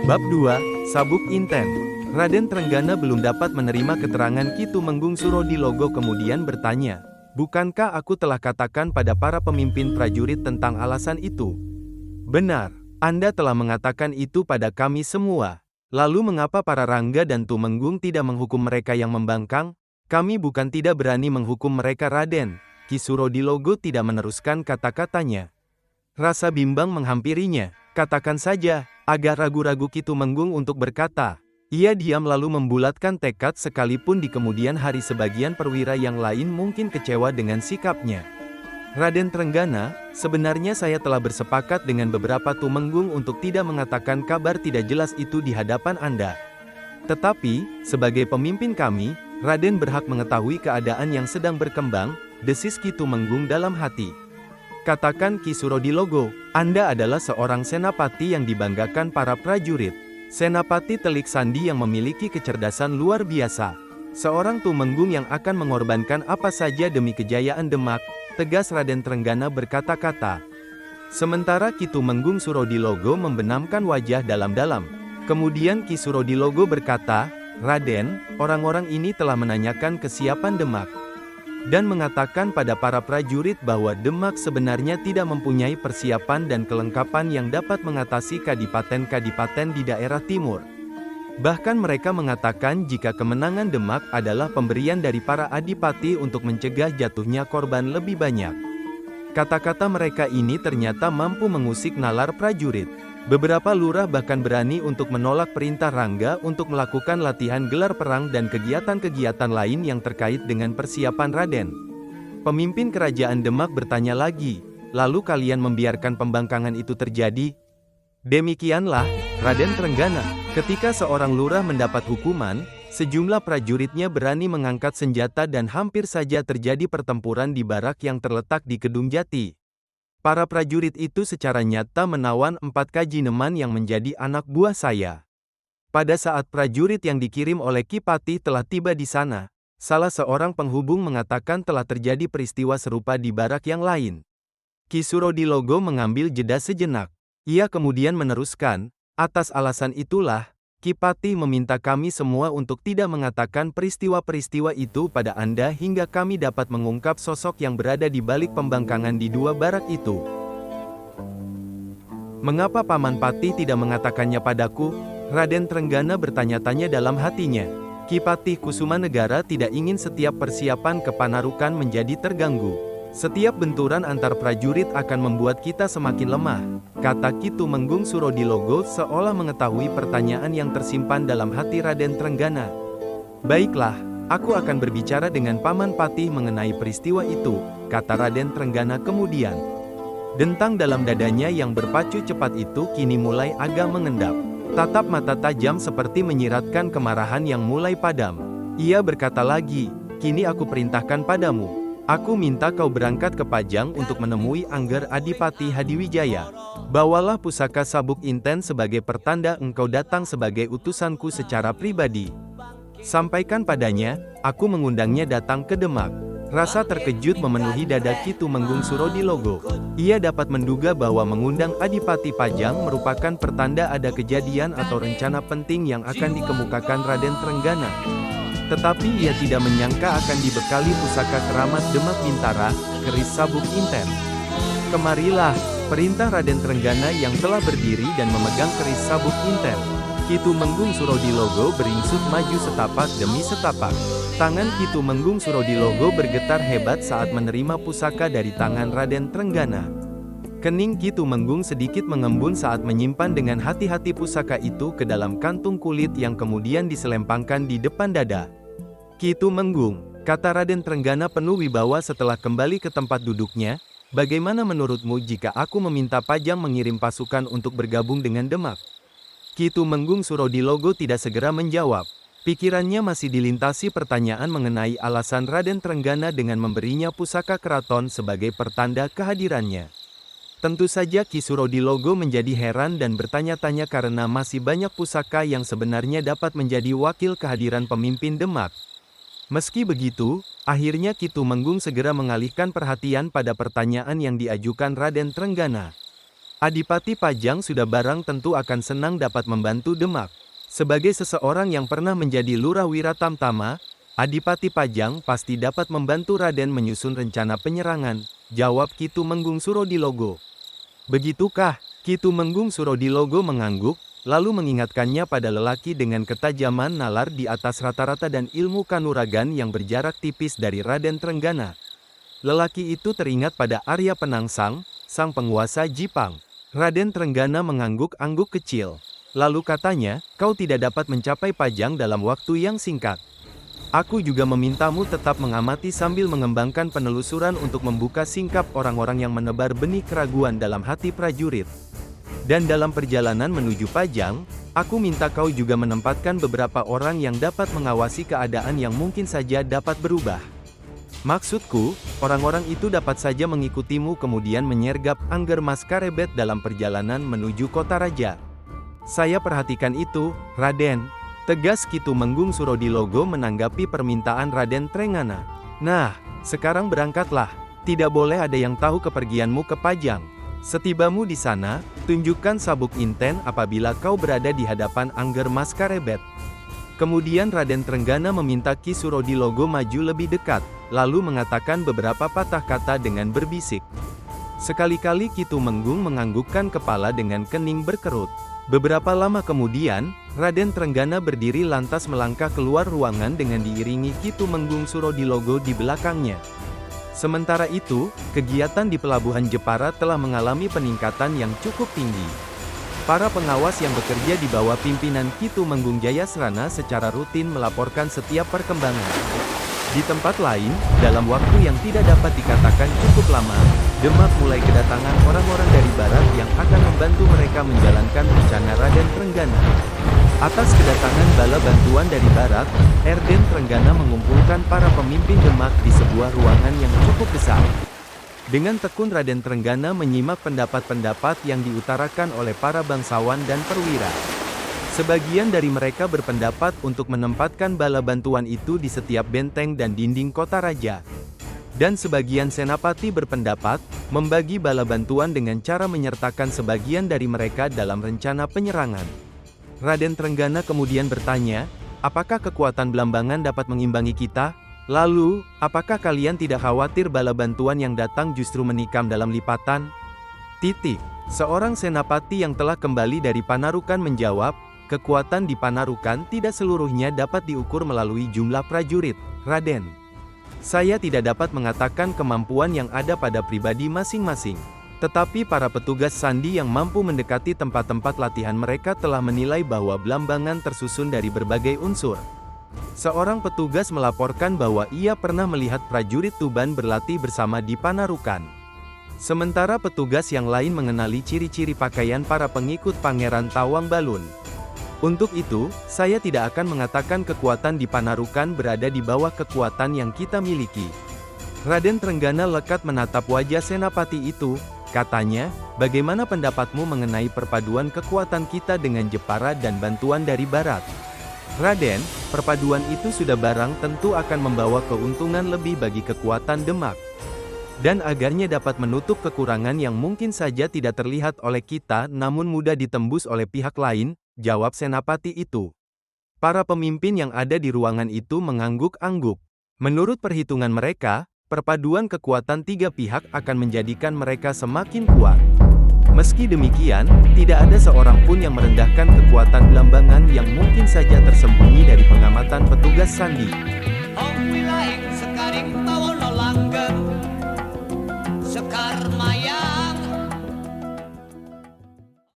Bab 2, Sabuk Inten. Raden Trenggana belum dapat menerima keterangan Ki Tumenggung Surodilogo kemudian bertanya, "Bukankah aku telah katakan pada para pemimpin prajurit tentang alasan itu?" "Benar, Anda telah mengatakan itu pada kami semua. Lalu mengapa para Rangga dan Tumenggung tidak menghukum mereka yang membangkang?" "Kami bukan tidak berani menghukum mereka, Raden." Ki Surodilogo tidak meneruskan kata-katanya. Rasa bimbang menghampirinya. "Katakan saja." Agak ragu-ragu Ki Tumenggung untuk berkata. Ia diam lalu membulatkan tekad sekalipun di kemudian hari sebagian perwira yang lain mungkin kecewa dengan sikapnya. "Raden Trenggana, sebenarnya saya telah bersepakat dengan beberapa Tumenggung untuk tidak mengatakan kabar tidak jelas itu di hadapan Anda. Tetapi, sebagai pemimpin kami, Raden berhak mengetahui keadaan yang sedang berkembang," desis Ki Tumenggung dalam hati. "Katakan Ki Surodilogo, Anda adalah seorang senapati yang dibanggakan para prajurit. Senapati Telik Sandi yang memiliki kecerdasan luar biasa. Seorang Tumenggung yang akan mengorbankan apa saja demi kejayaan Demak," tegas Raden Trenggana berkata-kata. Sementara Ki Tumenggung Surodilogo membenamkan wajah dalam-dalam. Kemudian Ki Surodilogo berkata, "Raden, orang-orang ini telah menanyakan kesiapan Demak dan mengatakan pada para prajurit bahwa Demak sebenarnya tidak mempunyai persiapan dan kelengkapan yang dapat mengatasi kadipaten-kadipaten di daerah timur. Bahkan mereka mengatakan jika kemenangan Demak adalah pemberian dari para adipati untuk mencegah jatuhnya korban lebih banyak." Kata-kata mereka ini ternyata mampu mengusik nalar prajurit. Beberapa lurah bahkan berani untuk menolak perintah Rangga untuk melakukan latihan gelar perang dan kegiatan-kegiatan lain yang terkait dengan persiapan Raden. Pemimpin kerajaan Demak bertanya lagi, "Lalu kalian membiarkan pembangkangan itu terjadi?" "Demikianlah, Raden Trenggana." Ketika seorang lurah mendapat hukuman, sejumlah prajuritnya berani mengangkat senjata dan hampir saja terjadi pertempuran di barak yang terletak di Kedung Jati. Para prajurit itu secara nyata menawan 4 kajineman yang menjadi anak buah saya. Pada saat prajurit yang dikirim oleh Ki Patih telah tiba di sana, salah seorang penghubung mengatakan telah terjadi peristiwa serupa di barak yang lain. Ki Surodilogo mengambil jeda sejenak. Ia kemudian meneruskan, "Atas alasan itulah, Ki Patih meminta kami semua untuk tidak mengatakan peristiwa-peristiwa itu pada Anda hingga kami dapat mengungkap sosok yang berada di balik pembangkangan di 2 barak itu." "Mengapa Paman Patih tidak mengatakannya padaku?" Raden Trenggana bertanya-tanya dalam hatinya. Ki Patih Kusumanegara tidak ingin setiap persiapan kepanarukan menjadi terganggu. "Setiap benturan antar prajurit akan membuat kita semakin lemah," kata Ki Tumenggung Surodilogo seolah mengetahui pertanyaan yang tersimpan dalam hati Raden Trenggana. "Baiklah, aku akan berbicara dengan Paman Patih mengenai peristiwa itu," kata Raden Trenggana kemudian. Dentang dalam dadanya yang berpacu cepat itu kini mulai agak mengendap. Tatap mata tajam seperti menyiratkan kemarahan yang mulai padam. Ia berkata lagi, "Kini aku perintahkan padamu. Aku minta kau berangkat ke Pajang untuk menemui Angger Adipati Hadiwijaya. Bawalah pusaka Sabuk Inten sebagai pertanda engkau datang sebagai utusanku secara pribadi. Sampaikan padanya, aku mengundangnya datang ke Demak." Rasa terkejut memenuhi dada Ki Tumenggung Surodilogo. Ia dapat menduga bahwa mengundang Adipati Pajang merupakan pertanda ada kejadian atau rencana penting yang akan dikemukakan Raden Trenggana. Tetapi ia tidak menyangka akan dibekali pusaka keramat Demak Bintara, keris Sabuk Inten. "Kemarilah," perintah Raden Trenggana yang telah berdiri dan memegang keris Sabuk Inten. Ki Tumenggung Surodilogo beringsut maju setapak demi setapak. Tangan Ki Tumenggung Surodilogo bergetar hebat saat menerima pusaka dari tangan Raden Trenggana. Kening Ki Tumenggung sedikit mengembun saat menyimpan dengan hati-hati pusaka itu ke dalam kantung kulit yang kemudian diselempangkan di depan dada. "Ki Tumenggung," kata Raden Trenggana penuh wibawa setelah kembali ke tempat duduknya, "bagaimana menurutmu jika aku meminta Pajang mengirim pasukan untuk bergabung dengan Demak?" Ki Tumenggung Surodilogo tidak segera menjawab. Pikirannya masih dilintasi pertanyaan mengenai alasan Raden Trenggana dengan memberinya pusaka keraton sebagai pertanda kehadirannya. Tentu saja Ki Surodilogo menjadi heran dan bertanya-tanya karena masih banyak pusaka yang sebenarnya dapat menjadi wakil kehadiran pemimpin Demak. Meski begitu, akhirnya Ki Tumenggung segera mengalihkan perhatian pada pertanyaan yang diajukan Raden Trenggana. Adipati Pajang sudah barang tentu akan senang dapat membantu Demak. Sebagai seseorang yang pernah menjadi Lurah Wiratamtama, Adipati Pajang pasti dapat membantu Raden menyusun rencana penyerangan, jawab Ki Tumenggung Surodilogo. Begitukah? Ki Tumenggung Surodilogo mengangguk, lalu mengingatkannya pada lelaki dengan ketajaman nalar di atas rata-rata dan ilmu kanuragan yang berjarak tipis dari Raden Trenggana. Lelaki itu teringat pada Arya Penangsang, sang penguasa Jipang. Raden Trenggana mengangguk-angguk kecil. Lalu katanya, kau tidak dapat mencapai Pajang dalam waktu yang singkat. Aku juga memintamu tetap mengamati sambil mengembangkan penelusuran untuk membuka singkap orang-orang yang menebar benih keraguan dalam hati prajurit. Dan dalam perjalanan menuju Pajang, aku minta kau juga menempatkan beberapa orang yang dapat mengawasi keadaan yang mungkin saja dapat berubah. Maksudku, orang-orang itu dapat saja mengikutimu kemudian menyergap Angger Mas Karebet dalam perjalanan menuju kota raja. Saya perhatikan itu, Raden. Tegas Ki Tumenggung Surodilogo menanggapi permintaan Raden Trenggana. Nah, sekarang berangkatlah. Tidak boleh ada yang tahu kepergianmu ke Pajang. Setibamu di sana, tunjukkan sabuk inten apabila kau berada di hadapan Angger Mas Karebet. Kemudian Raden Trenggana meminta Ki Surodilogo maju lebih dekat, lalu mengatakan beberapa patah kata dengan berbisik. Sekali-kali Ki Tumenggung menganggukkan kepala dengan kening berkerut. Beberapa lama kemudian, Raden Trenggana berdiri lantas melangkah keluar ruangan dengan diiringi Ki Tumenggung Surodilogo di belakangnya. Sementara itu, kegiatan di Pelabuhan Jepara telah mengalami peningkatan yang cukup tinggi. Para pengawas yang bekerja di bawah pimpinan Ki Tumenggung Jayasrana secara rutin melaporkan setiap perkembangan. Di tempat lain, dalam waktu yang tidak dapat dikatakan cukup lama, Demak mulai kedatangan orang-orang dari barat yang akan membantu mereka menjalankan rencana Raden Trenggana. Atas kedatangan bala bantuan dari barat, Raden Trenggana mengumpulkan para pemimpin Demak di sebuah ruangan yang cukup besar. Dengan tekun Raden Trenggana menyimak pendapat-pendapat yang diutarakan oleh para bangsawan dan perwira. Sebagian dari mereka berpendapat untuk menempatkan bala bantuan itu di setiap benteng dan dinding kota raja. Dan sebagian senapati berpendapat, membagi bala bantuan dengan cara menyertakan sebagian dari mereka dalam rencana penyerangan. Raden Trenggana kemudian bertanya, apakah kekuatan Blambangan dapat mengimbangi kita? Lalu, apakah kalian tidak khawatir bala bantuan yang datang justru menikam dalam lipatan? Seorang senapati yang telah kembali dari Panarukan menjawab, kekuatan di Panarukan tidak seluruhnya dapat diukur melalui jumlah prajurit, Raden. Saya tidak dapat mengatakan kemampuan yang ada pada pribadi masing-masing. Tetapi para petugas sandi yang mampu mendekati tempat-tempat latihan mereka telah menilai bahwa Blambangan tersusun dari berbagai unsur. Seorang petugas melaporkan bahwa ia pernah melihat prajurit Tuban berlatih bersama di Panarukan. Sementara petugas yang lain mengenali ciri-ciri pakaian para pengikut Pangeran Tawang Balun. Untuk itu, saya tidak akan mengatakan kekuatan di Panarukan berada di bawah kekuatan yang kita miliki. Raden Trenggana lekat menatap wajah senapati itu, katanya, bagaimana pendapatmu mengenai perpaduan kekuatan kita dengan Jepara dan bantuan dari Barat? Raden, perpaduan itu sudah barang tentu akan membawa keuntungan lebih bagi kekuatan Demak. Dan agarnya dapat menutup kekurangan yang mungkin saja tidak terlihat oleh kita namun mudah ditembus oleh pihak lain, jawab senapati itu. Para pemimpin yang ada di ruangan itu mengangguk-angguk. Menurut perhitungan mereka, perpaduan kekuatan tiga pihak akan menjadikan mereka semakin kuat. Meski demikian, tidak ada seorang pun yang merendahkan kekuatan Blambangan yang mungkin saja tersembunyi dari pengamatan petugas sandi. Sekar